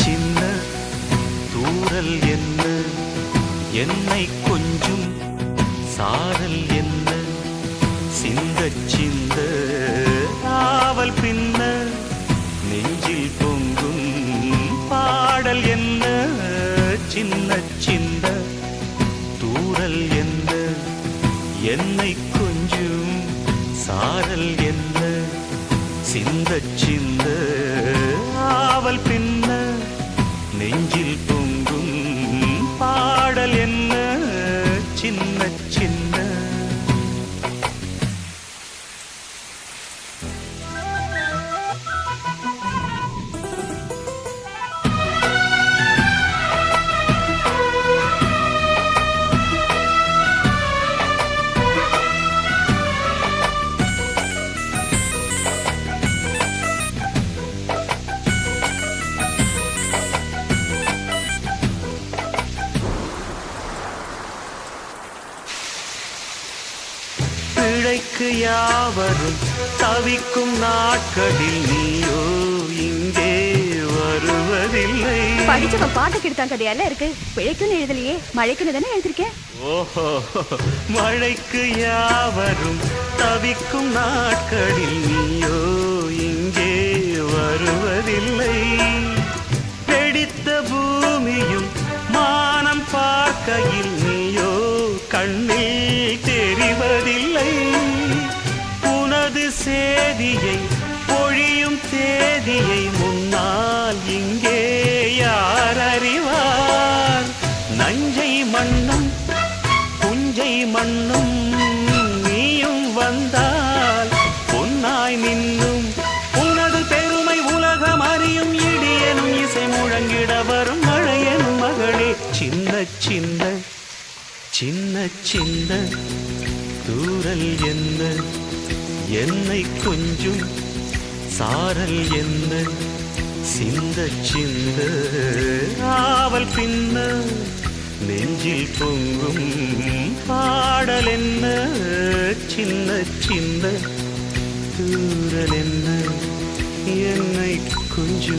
சின்ன தூரல் என்ன என்னை கொஞ்சம் சாரல் என்ன சிந்த சிந்த ஆவல் பின்ன நெஞ்சில் பொங்கும் பாடல் என்ன சின்ன சின்ன தூரல் என்ன என்னை கொஞ்சம் சாரல் என்ன சிந்த சிந்த ஆவல் பின்ன நெஞ்சில் பொங்கும் பாடல் என்ன சின்ன சின்ன பிழைக்கு யாவரும் தவிக்கும் நாட்களில் நீயோ இங்கே வருவதில்லை. படிச்சவன் பாட்டு கிடத்தான் கதையால இருக்கு. பிழைக்குன்னு எழுதலையே, மழைக்குன்னு தானே எழுதிருக்கேன். ஓஹோ, மழைக்கு யாவரும் தவிக்கும் நாட்களில் நீயோ இங்கே வருவதில்லை. வெடித்த பூமியும் மானம் பார்க்கையில் நீயோ கண்ணில் தெரிவதில்லை. உனது சேதியை பொழியும் தேதியை முன்னால் இங்கே யார் அறிவார்? நஞ்சை மண்ணும் புஞ்சை மண்ணும் நீயும் வந்தால் பொன்னாய் நின்னும். உனது பெருமை உலகம் அறியும். இடியனும் இசை முழங்கிட வரும் மழையனும் மகளே. சின்ன சின்ன சின்ன சின்ன தூரல் என்ன என்னை கொஞ்சம் சாரல் என்ன சிந்த சிந்த ஆவல் பின்ன நெஞ்சில் பொங்கும் பாடல் என்ன சின்ன சின்ன தூரல் என்ன என்னை கொஞ்சம்